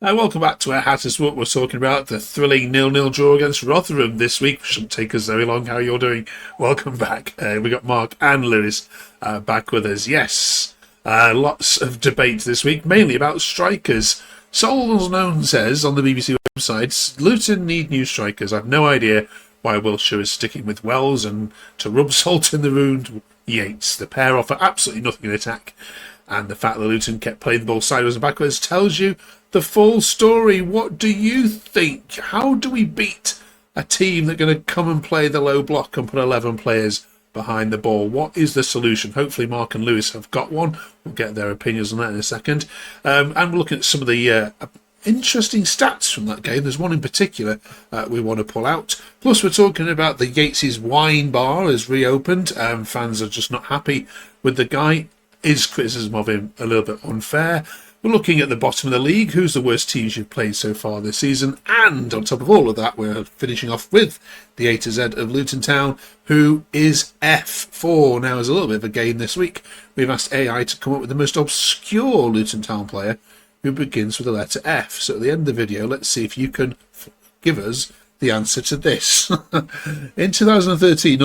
Welcome back to our Hatters What we're talking about the thrilling 0-0 draw against Rotherham this week. Shouldn't take us very long. How you're doing? Welcome back. We got Mark and Lewis back with us. Yes, lots of debate this week, mainly about strikers. Souls Known says on the BBC website, Luton need new strikers. I've no idea why Wilshere is sticking with Wells, and to rub salt in the wound, Yates. The pair offer absolutely nothing in attack, and the fact that Luton kept playing the ball sideways and backwards tells you the full story. What do you think? How do we beat a team that's going to come and play the low block and put 11 players behind the ball? What is the solution? Hopefully Mark and Lewis have got one. We'll get their opinions on that in a second. And we're looking at some of the interesting stats from that game. There's one in particular we want to pull out. Plus we're talking about the Yates' wine bar has reopened. Fans are just not happy with the guy. Is criticism of him a little bit unfair? We're looking at the bottom of the league. Who's the worst teams you've played so far this season? And on top of all of that, we're finishing off with the A to Z of Luton Town, who is F4. Now, there's a little bit of a game this week. We've asked AI to come up with the most obscure Luton Town player who begins with the letter F. So at the end of the video, let's see if you can give us the answer to this. In 2013,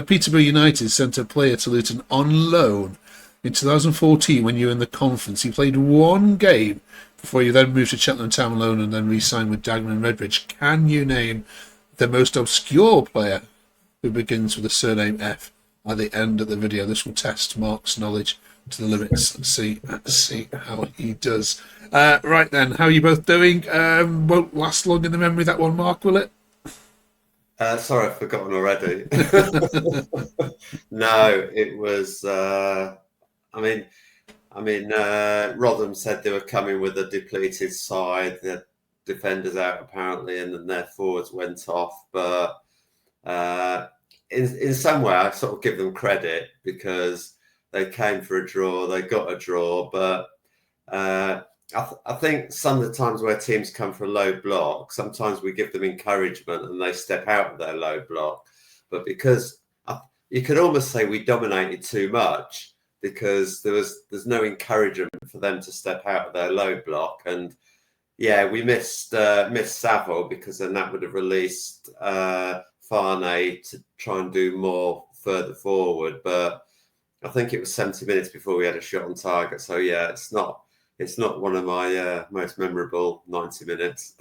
Peterborough United sent a player to Luton on loan. In 2014, when you were in the conference, he played one game before you then moved to Cheltenham Town loan and then re-signed with Dagenham and Redbridge. Can you name the most obscure player who begins with the surname F? At the end of the video, this will test Mark's knowledge to the limits. Let's see how he does. Right then, how are you both doing? Won't last long in the memory, that one, Mark, will it? Sorry, I've forgotten already. No, it was... Rotherham said they were coming with a depleted side. The defenders out apparently, and then their forwards went off. But in some way, I sort of give them credit because they came for a draw, they got a draw. But I think some of the times where teams come for a low block, sometimes we give them encouragement and they step out of their low block. But because you could almost say we dominated too much, because there's no encouragement for them to step out of their low block. And yeah, we missed Saville, because then that would have released Farnay to try and do more further forward. But I think it was 70 minutes before we had a shot on target. So yeah, it's not one of my most memorable 90 minutes.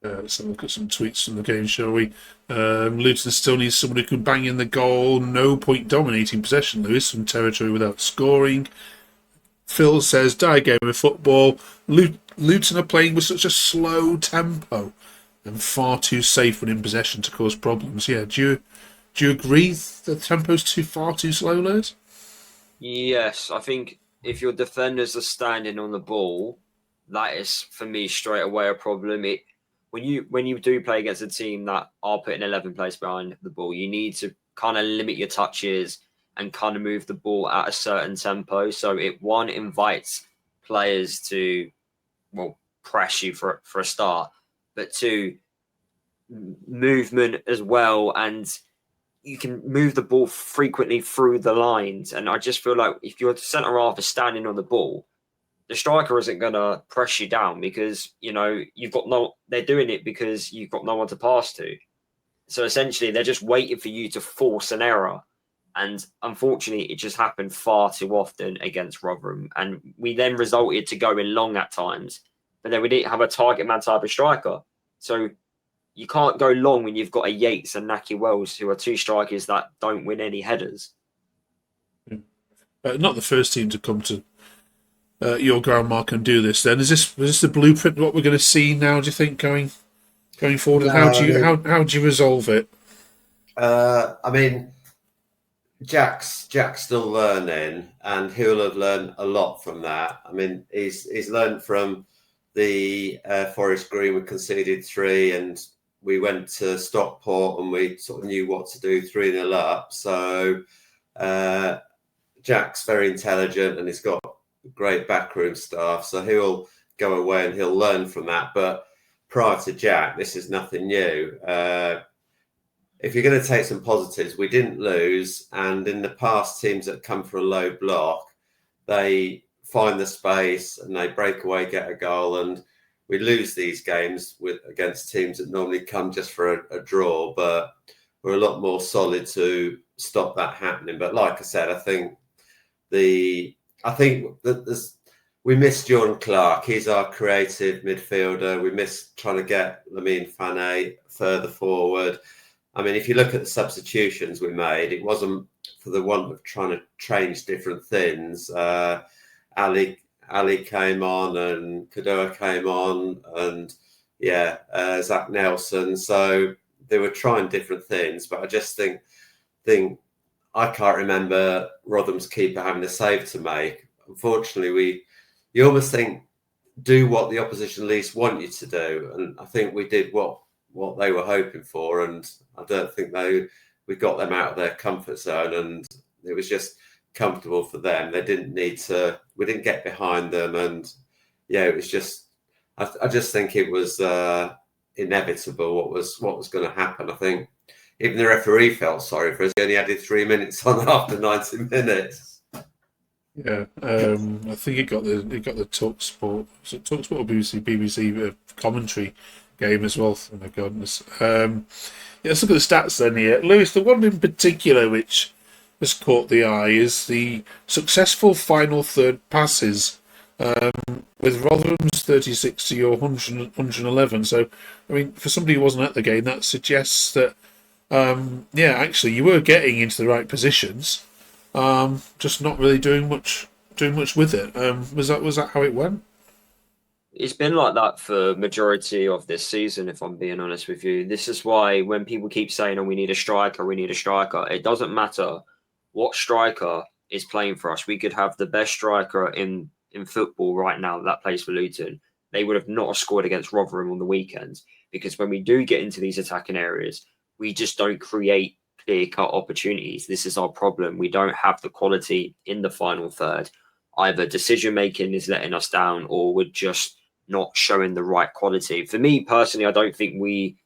Let's have a look at some tweets from the game, shall we? Luton still needs someone who can bang in the goal. No point dominating possession, Lewis, from territory without scoring. Phil says, dire game of football. Luton are playing with such a slow tempo and far too safe when in possession to cause problems. Yeah, do you agree the tempo's far too slow, Lewis? Yes, I think if your defenders are standing on the ball, that is, for me, straight away a problem. When you do play against a team that are putting 11 players behind the ball, you need to kind of limit your touches and kind of move the ball at a certain tempo. So it invites players to, well, press you for a start, but two, movement as well, and you can move the ball frequently through the lines. And I just feel like if your centre half is standing on the ball, the striker isn't going to press you down, because, they're doing it because you've got no one to pass to. So essentially, they're just waiting for you to force an error. And unfortunately, it just happened far too often against Rotherham. And we then resulted to going long at times, but then we didn't have a target man type of striker. So you can't go long when you've got a Yates and Naki Wells, who are two strikers that don't win any headers. Not the first team to come to your ground, Mark, and do this. Then is this the blueprint what we're going to see now? Do you think going forward? And how do you resolve it? Jack's still learning, and he'll have learned a lot from that. I mean, he's learned from the Forest Green. We conceded 3, and we went to Stockport, and we sort of knew what to do 3-0 up. So Jack's very intelligent, and he's got great backroom staff, so he'll go away and he'll learn from that. But prior to Jack, this is nothing new. If you're going to take some positives, we didn't lose, and in the past, teams that come for a low block, they find the space and they break away, get a goal, and we lose these games against teams that normally come just for a draw, but we're a lot more solid to stop that happening. But like I said, I think that we miss Jordan Clark. He's our creative midfielder. We miss trying to get Lamine Fane further forward. I mean, if you look at the substitutions we made, it wasn't for the want of trying to change different things. Ali came on and Kadoa came on and Zach Nelson. So they were trying different things, but I just think I can't remember Rotherham's keeper having a save to make. Unfortunately, you almost think do what the opposition least want you to do, and I think we did what they were hoping for, and I don't think we got them out of their comfort zone, and it was just comfortable for them. They didn't need to. We didn't get behind them, and it was just. I just think it was inevitable what was going to happen. I think even the referee felt sorry for us. He only added 3 minutes on after 90 minutes. Yeah, I think it got the TalkSport, was it TalkSport or BBC commentary game as well. Oh my goodness. Let's look at the stats then here. Lewis, the one in particular which has caught the eye is the successful final third passes, with Rotherham's 36 to your 111. So, I mean, for somebody who wasn't at the game, that suggests that, actually you were getting into the right positions. Just not really doing much with it. Was that how it went? It's been like that for majority of this season, if I'm being honest with you. This is why when people keep saying, "Oh, we need a striker," it doesn't matter what striker is playing for us. We could have the best striker in football right now that plays for Luton. They would have not scored against Rotherham on the weekend, because when we do get into these attacking areas, we just don't create clear-cut opportunities. This is our problem. We don't have the quality in the final third. Either decision-making is letting us down, or we're just not showing the right quality. For me personally, I don't think we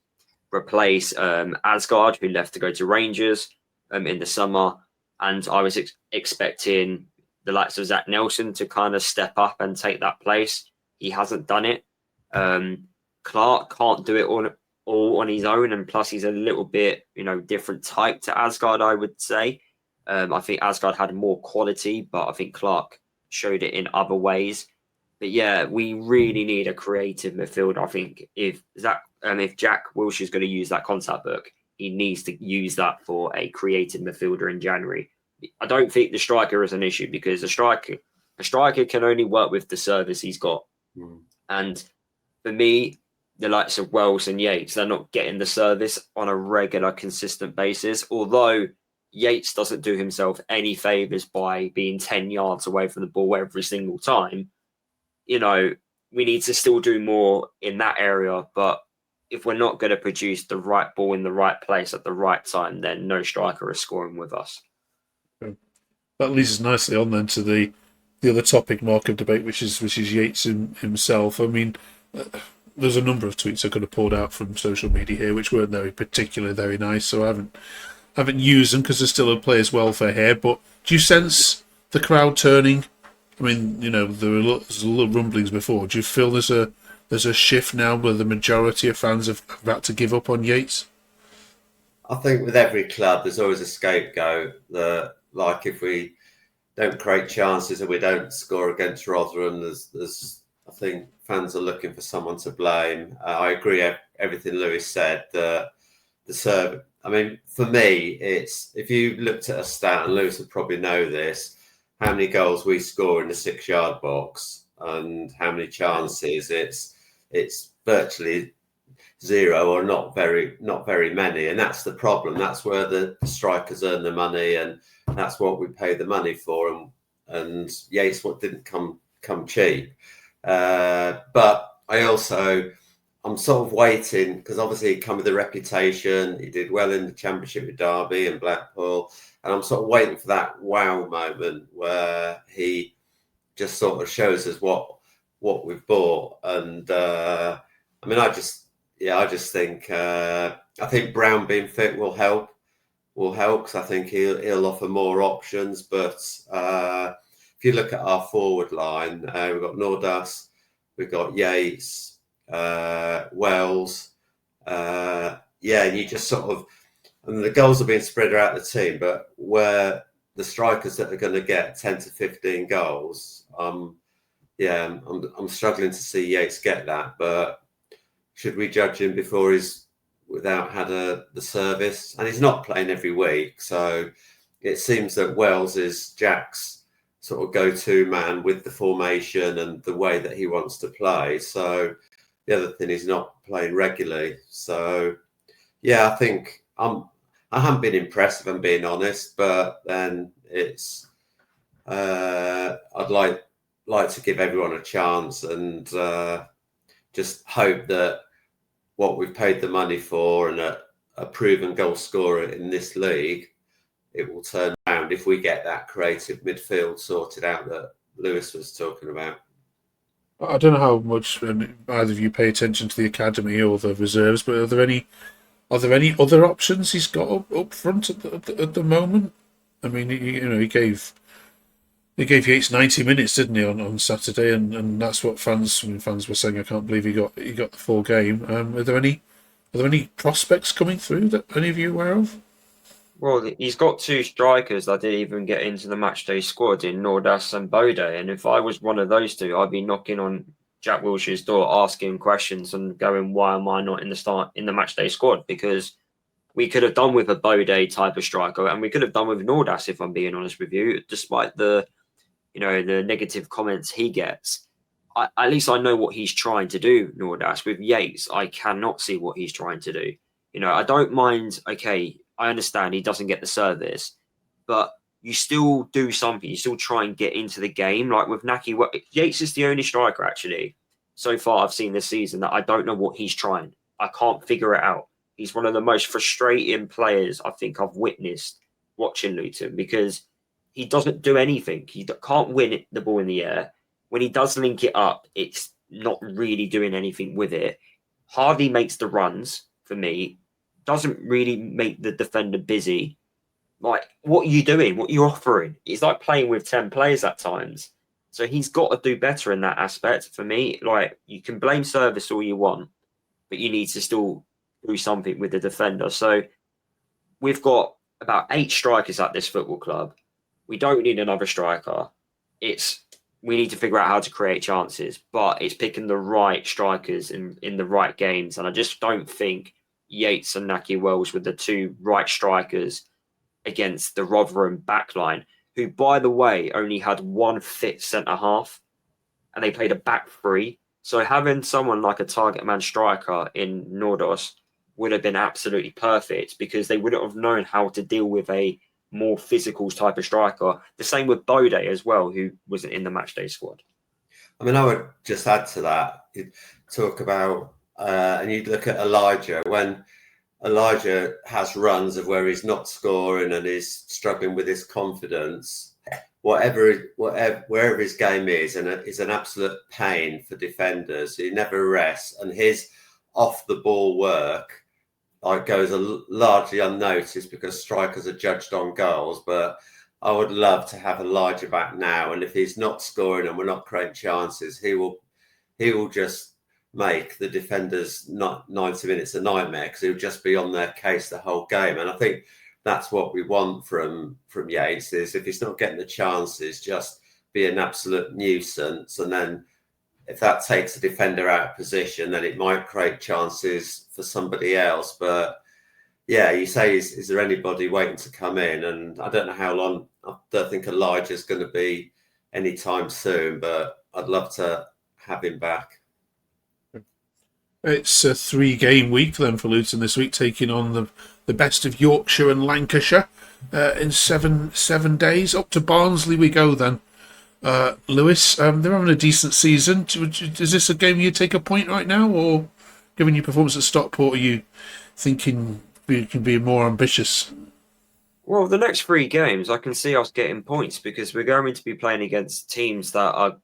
replace Asgard, who left to go to Rangers in the summer, and I was expecting the likes of Zach Nelson to kind of step up and take that place. He hasn't done it. Clark can't do it all on his own, and plus he's a little bit, different type to Asgard, I would say. I think Asgard had more quality, but I think Clark showed it in other ways. But yeah, we really need a creative midfielder. I think if Jack Wilshere is going to use that contact book, he needs to use that for a creative midfielder in January. I don't think the striker is an issue, because a striker can only work with the service he's got. And for me, the likes of Wells and Yates, they're not getting the service on a regular, consistent basis. Although Yates doesn't do himself any favours by being 10 yards away from the ball every single time. We need to still do more in that area. But if we're not going to produce the right ball in the right place at the right time, then no striker is scoring with us. That leads us nicely on then to the other topic, mark of debate, which is Yates himself. I mean, there's a number of tweets I could have pulled out from social media here, which weren't particularly very nice. So I haven't used them because there's still a players' welfare here. But do you sense the crowd turning? I mean, there were there's a little rumblings before. Do you feel there's a shift now where the majority of fans have had to give up on Yates? I think with every club, there's always a scapegoat. Like if we don't create chances and we don't score against Rotherham, there's I think fans are looking for someone to blame. I agree everything Lewis said. The serve. I mean, for me, it's if you looked at a stat, and Lewis would probably know this, how many goals we score in the 6-yard box and how many chances, it's virtually zero or not very many, and that's the problem. That's where the strikers earn the money, and that's what we pay the money for. And Yates didn't come cheap. But I'm sort of waiting, because obviously he come with a reputation. He did well in the Championship with Derby and Blackpool, and I'm sort of waiting for that wow moment where he just sort of shows us what we've bought. And I think Brown being fit will help because I think he'll offer more options. But if you look at our forward line, we've got Nordas, we've got Yates, Wells. And you just sort of, and the goals are being spread out the team, but where the strikers that are going to get 10 to 15 goals, I'm struggling to see Yates get that. But should we judge him before he's without had the service? And he's not playing every week, so it seems that Wells is Jack's sort of go-to man with the formation and the way that he wants to play. So the other thing, he's not playing regularly. So yeah, I think I haven't been impressed, if I'm being honest. But then it's I'd like to give everyone a chance and just hope that what we've paid the money for and a proven goal scorer in this league, it will turn around if we get that creative midfield sorted out that Lewis was talking about. I don't know how much either of you pay attention to the academy or the reserves, but are there any other options he's got up front at the moment? I mean, he gave Yates 90 minutes, didn't he, on Saturday, and that's what fans were saying. I can't believe he got the full game. Are there any prospects coming through that any of you are aware of? Well, he's got two strikers that didn't even get into the matchday squad in Nordas and Bode. And if I was one of those two, I'd be knocking on Jack Wilshere's door, asking questions and going, "Why am I not in the matchday squad?" Because we could have done with a Bode type of striker, and we could have done with Nordas, if I'm being honest with you, despite the negative comments he gets. At least I know what he's trying to do, Nordas. With Yates, I cannot see what he's trying to do. I don't mind. Okay, I understand he doesn't get the service, but you still do something. You still try and get into the game. Like with Naki, Yates is the only striker actually so far I've seen this season that I don't know what he's trying. I can't figure it out. He's one of the most frustrating players I think I've witnessed watching Luton because he doesn't do anything. He can't win the ball in the air. When he does link it up, it's not really doing anything with it. Hardly makes the runs for me. Doesn't really make the defender busy. Like, what are you doing? What are you offering? It's like playing with 10 players at times. So he's got to do better in that aspect for me. Like, you can blame service all you want, but you need to still do something with the defender. So we've got about 8 strikers at this football club. We don't need another striker. We need to figure out how to create chances, but it's picking the right strikers in the right games. And I just don't think Yates and Naki Wells were the two right strikers against the Rotherham backline, who, by the way, only had one fit centre half, and they played a back three. So having someone like a target man striker in Nordos would have been absolutely perfect because they wouldn't have known how to deal with a more physical type of striker. The same with Bode as well, who wasn't in the matchday squad. I mean, I would just add to that. You'd talk about, and you'd look at Elijah. When Elijah has runs of where he's not scoring and he's struggling with his confidence, wherever his game is, and it's an absolute pain for defenders. He never rests, and his off the ball work goes largely unnoticed because strikers are judged on goals. But I would love to have Elijah back now, and if he's not scoring and we're not creating chances, he will just make the defenders not 90 minutes a nightmare because he'll just be on their case the whole game. And I think that's what we want from Yates, is if he's not getting the chances, just be an absolute nuisance. And then if that takes a defender out of position, then it might create chances for somebody else. But yeah, you say, is there anybody waiting to come in? And I don't know how long. I don't think Elijah's going to be anytime soon, but I'd love to have him back. It's a 3-game week then for Luton this week, taking on the best of Yorkshire and Lancashire in seven days. Up to Barnsley we go then. Lewis, they're having a decent season. Is this a game you take a point right now, or given your performance at Stockport, are you thinking you can be more ambitious? Well, the next 3 games, I can see us getting points because we're going to be playing against teams that are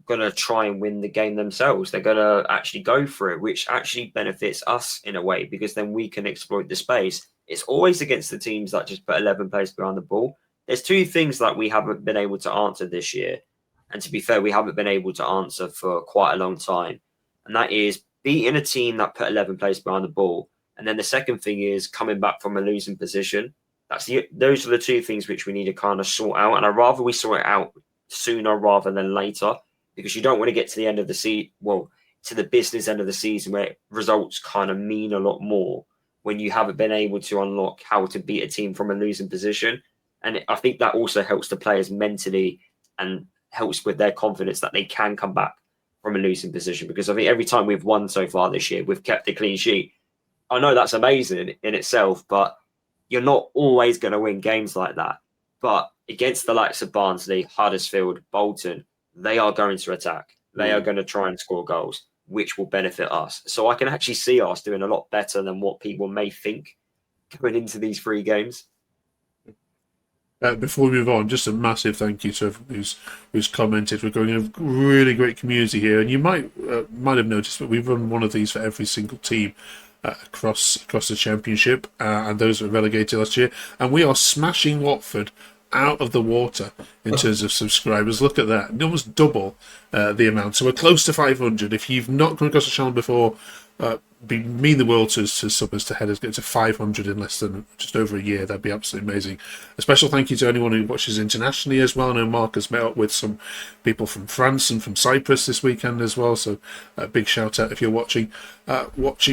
going to try and win the game themselves. They're going to actually go for it, which actually benefits us in a way because then we can exploit the space. It's always against the teams that just put 11 players behind the ball. There's 2 things that we haven't been able to answer this year. And to be fair, we haven't been able to answer for quite a long time. And that is beating a team that put 11 players behind the ball. And then the second thing is coming back from a losing position. Those are the two things which we need to kind of sort out. And I'd rather we sort it out sooner rather than later, because you don't want to get to the end of the season, to the business end of the season where results kind of mean a lot more when you haven't been able to unlock how to beat a team from a losing position. And I think that also helps the players mentally and helps with their confidence that they can come back from a losing position. Because I think every time we've won so far this year, we've kept a clean sheet. I know that's amazing in itself, but you're not always going to win games like that. But against the likes of Barnsley, Huddersfield, Bolton, they are going to attack. They are going to try and score goals, which will benefit us. So I can actually see us doing a lot better than what people may think going into these 3 games. Before we move on, just a massive thank you to everyone who's commented. We're going a really great community here, and you might have noticed, but we've run one of these for every single team across the championship, and those that were relegated last year, and we are smashing Watford out of the water in terms of subscribers. Look at that, almost double the amount. So we're close to 500. If you've not come across the channel before, be mean the world to subbers to headers get to 500 in less than just over a year. That'd be absolutely amazing. A special thank you to anyone who watches internationally as well. I know Mark has met up with some people from France and from Cyprus this weekend as well, so a big shout out if you're watching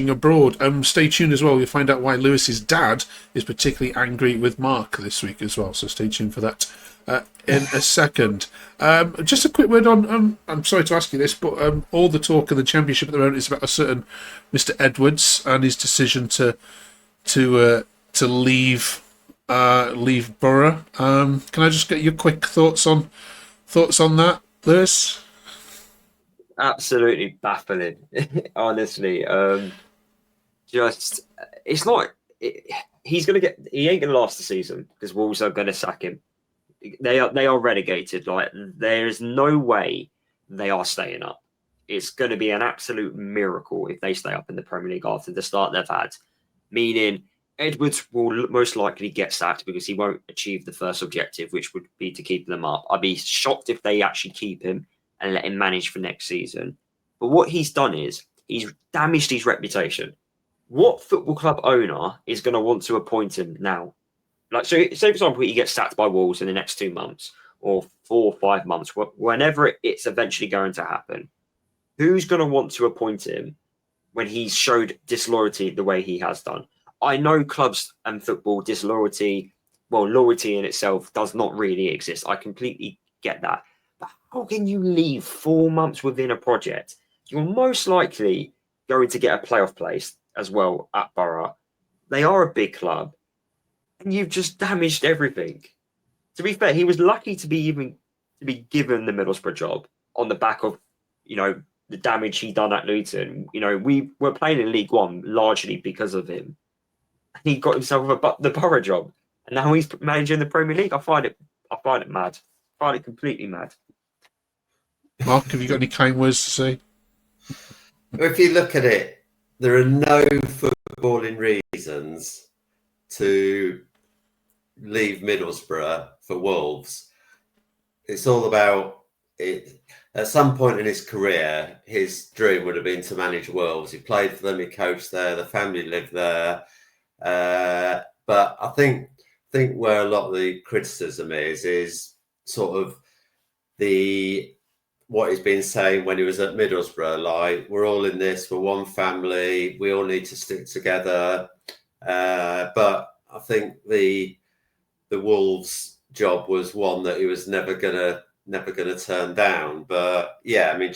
abroad. Stay tuned as well. You'll find out why Lewis's dad is particularly angry with Mark this week as well, so stay tuned for that in a second. Just a quick word on, I'm sorry to ask you this, but all the talk in the Championship at the moment is about a certain Mr. Edwards and his decision to leave Borough. Can I just get your quick thoughts on that, Lewis? Absolutely baffling, honestly. It's not. He ain't gonna last the season because Wolves are gonna sack him. They are relegated. Like, there is no way they are staying up. It's going to be an absolute miracle if they stay up in the Premier League after the start they've had. Meaning, Edwards will most likely get sacked because he won't achieve the first objective, which would be to keep them up. I'd be shocked if they actually keep him and let him manage for next season. But what he's done is he's damaged his reputation. What football club owner is going to want to appoint him now? Like, so say, for example, he gets sacked by Wolves in the next 2 months or 4 or 5 months, whenever it's eventually going to happen. Who's going to want to appoint him when he's showed disloyalty the way he has done? I know clubs and football disloyalty, loyalty in itself does not really exist. I completely get that. But how can you leave 4 months within a project? You're most likely going to get a playoff place as well at Borough. They are a big club. And you've just damaged everything. To be fair, he was lucky to be given the Middlesbrough job on the back of, the damage he done at Luton. We were playing in League One largely because of him. He got himself the Borough job, and now he's managing the Premier League. I find it mad. I find it completely mad. Mark, have you got any kind words to say? If you look at it, there are no footballing reasons to leave Middlesbrough for Wolves. It's all about it. At some point in his career, his dream would have been to manage Wolves. He played for them, he coached there, the family lived there. But I think where a lot of the criticism is sort of what he's been saying when he was at Middlesbrough, like, we're all in this, we're one family, we all need to stick together. But I think the Wolves job was one that he was never gonna turn down. But yeah, I mean,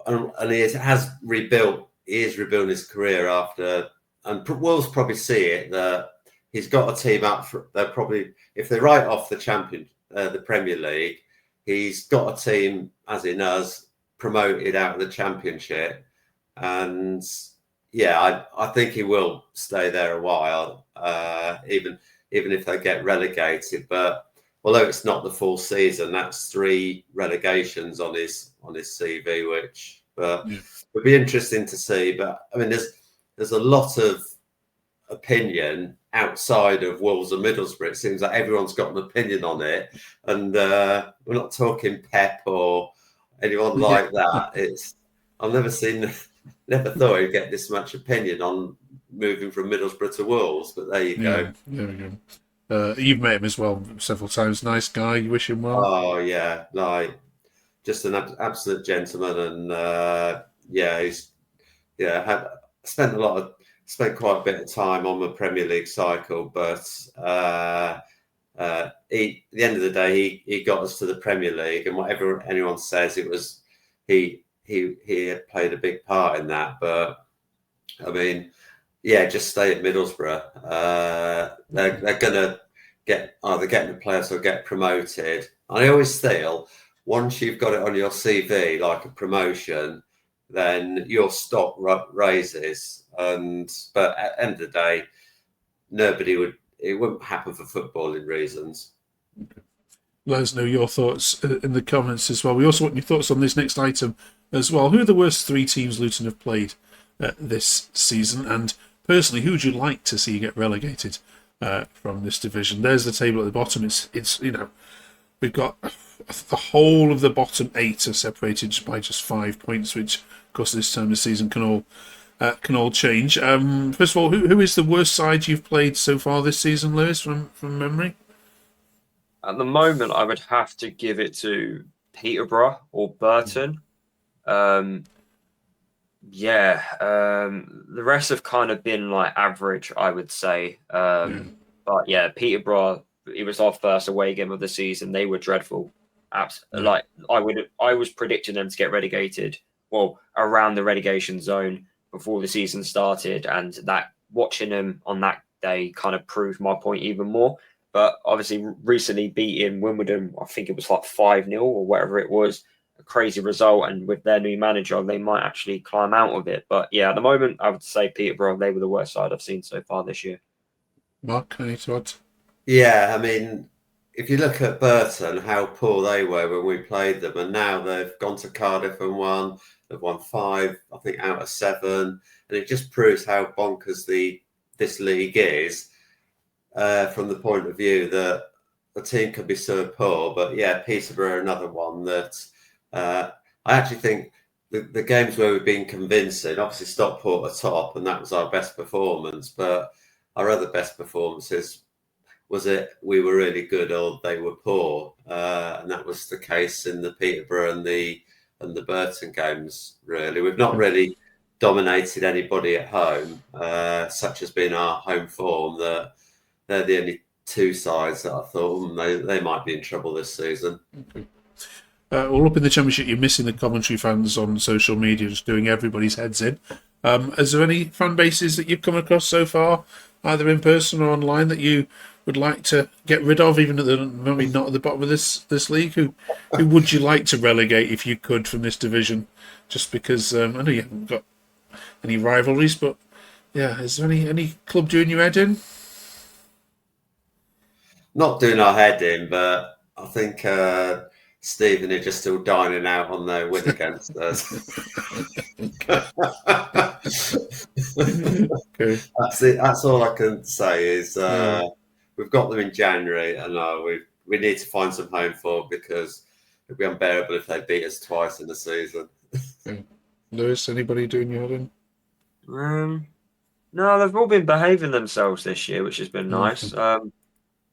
and he has rebuilt. He is rebuilding his career after, and Wolves probably see it that he's got a team up. They're probably, if they write off the Premier League, he's got a team, as in us, promoted out of the Championship, and yeah, I think he will stay there a while, even if they get relegated. But although it's not the full season, that's 3 relegations on his CV, which would be interesting to see. But I mean, there's a lot of opinion outside of Wolves and Middlesbrough. It seems like everyone's got an opinion on it, and we're not talking Pep or anyone like that. I've never seen never thought he'd get this much opinion on moving from Middlesbrough to Wolves, but there you Yeah, go. there we go. You've met him as well several times. Nice guy. You wish him well. Oh yeah, like just an absolute gentleman, and he's had spent quite a bit of time on the Premier League cycle, but at the end of the day, he got us to the Premier League, and whatever anyone says, it was he had played a big part in that. But I mean, yeah, just stay at Middlesbrough. They're gonna get either get in the playoffs or get promoted. I always feel once you've got it on your CV like a promotion, then your stock raises. But at the end of the day, it wouldn't happen for footballing reasons. Let us know your thoughts in the comments as well. We also want your thoughts on this next item as well. Who are the worst 3 teams Luton have played this season? And personally, who would you like to see get relegated from this division? There's the table at the bottom. It's we've got the whole of the bottom 8 are separated by just 5 points, which, of course, this time of the season can all change. First of all, who is the worst side you've played so far this season, Lewis, from memory? At the moment, I would have to give it to Peterborough or Burton. The rest have kind of been like average, I would say. But yeah, Peterborough, it was our first away game of the season. They were dreadful. Like I was predicting them to get relegated, well, around the relegation zone before the season started, and that watching them on that day kind of proved my point even more. But obviously, recently beating Wimbledon, I think it was like 5-0 or whatever it was, a crazy result. And with their new manager, they might actually climb out of it. But yeah, at the moment, I would say Peterborough, they were the worst side I've seen so far this year. Mark, any thoughts? Yeah, I mean, if you look at Burton, how poor they were when we played them, and now they've gone to Cardiff and won. They've won 5, I think, out of 7, and it just proves how bonkers this league is. From the point of view that the team can be so poor. But yeah, Peterborough, another one that I actually think the games where we've been convincing, obviously Stockport are top, and that was our best performance. But our other best performances was it we were really good or they were poor, and that was the case in the Peterborough and the Burton games. Really, we've not really dominated anybody at home, such has been our home form. That they're the only 2 sides that I thought they might be in trouble this season. Okay. All up in the Championship, you're missing the commentary fans on social media, just doing everybody's heads in. Is there any fan bases that you've come across so far, either in person or online, that you would like to get rid of, even at maybe not at the bottom of this league? Who would you like to relegate if you could from this division? Just because I know you haven't got any rivalries, but yeah, is there any club doing your head in? Not doing our head in, but I think Stephen are just still dining out on their win against us. Okay. That's it. That's all I can say is we've got them in January, and we need to find some home form because it'd be unbearable if they beat us twice in the season. Okay. Lewis, anybody doing your head in? No, they've all been behaving themselves this year, which has been nice.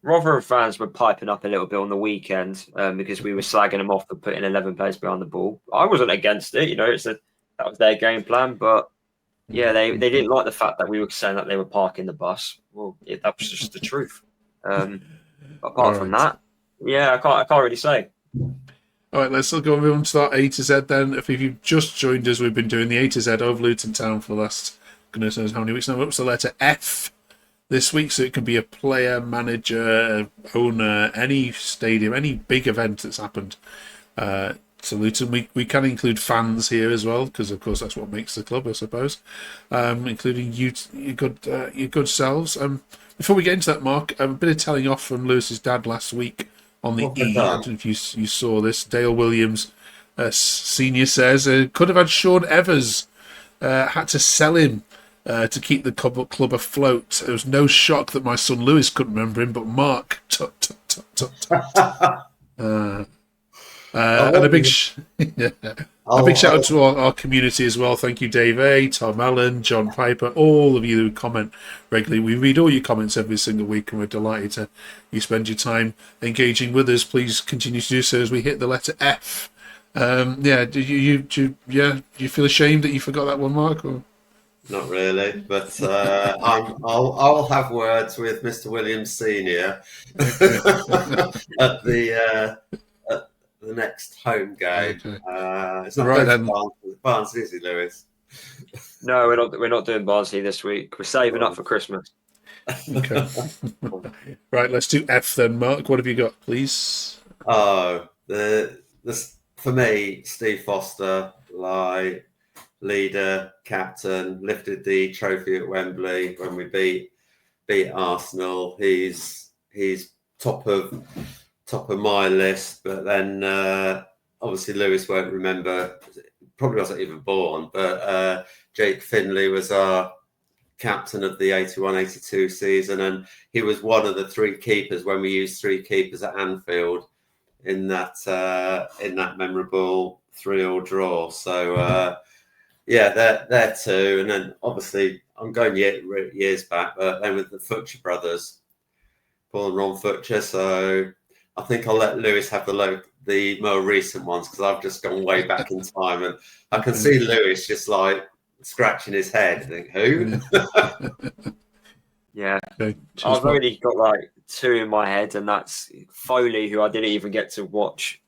Rotherham fans were piping up a little bit on the weekend because we were slagging them off for putting 11 players behind the ball. I wasn't against it, that was their game plan. But yeah, they didn't like the fact that we were saying that they were parking the bus. Well, that was just the truth. Apart from that, yeah, I can't really say. All right, let's go on to that A to Z then. If you've just joined us, we've been doing the A to Z of Luton Town for the last goodness knows how many weeks now. We're up to the letter F this week, so it can be a player, manager, owner, any stadium, any big event that's happened to Luton. We can include fans here as well, because of course that's what makes the club, I suppose, including your good selves. Before we get into that, Mark, a bit of telling off from Lewis's dad last week on the E. I don't know if you saw this. Dale Williams Senior says could have had Sean Evers, had to sell him to keep the club afloat. There was no shock that my son Lewis couldn't remember him, but Mark. And a big, a big shout out to our community as well. Thank you, Dave A, Tom Allen, John Piper, all of you who comment regularly. We read all your comments every single week, and we're delighted to you spend your time engaging with us. Please continue to do so as we hit the letter F. Do you feel ashamed that you forgot that one, Mark? Or? Not really, but I'll have words with Mr. Williams Senior at the next home game. Okay. It's not Right, going to Barnsley, is he, Lewis? No, we're not doing Barnsley this week. We're saving up for Christmas. Okay. Right, let's do F then, Mark. What have you got, please? Oh, for me, Steve Foster, like leader, captain, lifted the trophy at Wembley when we beat Arsenal. He's top of my list, but then obviously Lewis won't remember. Probably wasn't even born, but Jake Finley was our captain of the 81-82 season, and he was one of the three keepers when we used three keepers at Anfield in that memorable 3-3 draw. So they're two, and then obviously I'm going years back, but then with the Futcher brothers, Paul and Ron Futcher. So I think I'll let Lewis have the more recent ones, because I've just gone way back in time, and I can see Lewis just like scratching his head. I think, who? Yeah, Okay. I've already got like two in my head, and that's Foley, who I didn't even get to watch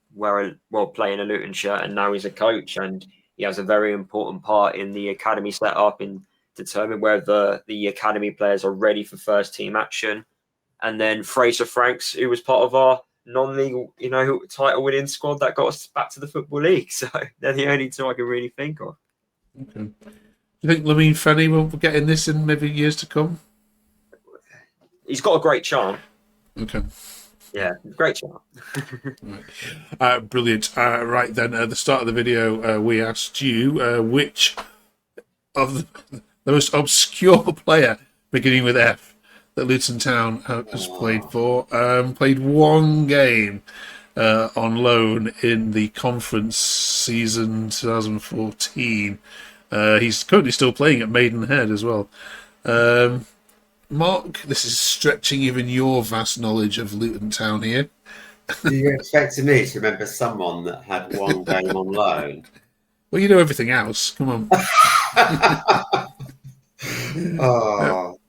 playing a Luton shirt, and now he's a coach, and he has a very important part in the academy setup in determining whether the academy players are ready for first team action. And then Fraser Franks, who was part of our non-league, title winning squad that got us back to the Football League. So they're the only two I can really think of. Okay. Do you think Lamine Fenny will get in this in maybe years to come? He's got a great charm. Okay. Yeah, great charm. Right. Brilliant. Right then, at the start of the video, we asked you which of the most obscure player beginning with F that Luton Town has played for. Played one game on loan in the conference season 2014. He's currently still playing at Maidenhead as well. Mark, this is stretching even your vast knowledge of Luton Town here. You're expecting me to remember someone that had one game on loan? Well, you know everything else. Come on.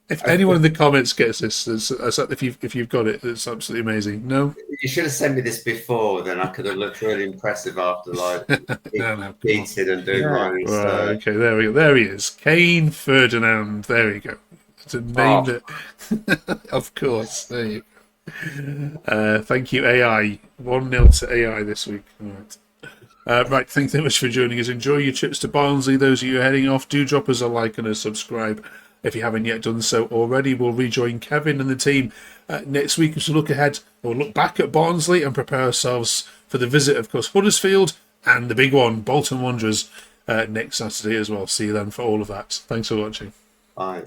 If anyone in the comments gets this, if you've got it, it's absolutely amazing. No? You should have sent me this before, then I could have looked really impressive after beating and doing my research. Right, okay, there we go. There he is. Kane Ferdinand. There you go. It's a name that... Of course. There you go. Thank you, AI. 1-0 to AI this week. All right. Right, thanks very much for joining us. Enjoy your trips to Barnsley. Those of you heading off, do drop us a like and a subscribe if you haven't yet done so already. We'll rejoin Kevin and the team next week as we look ahead, or look back at Barnsley and prepare ourselves for the visit, of course, Huddersfield and the big one, Bolton Wanderers, next Saturday as well. See you then for all of that. Thanks for watching. Bye.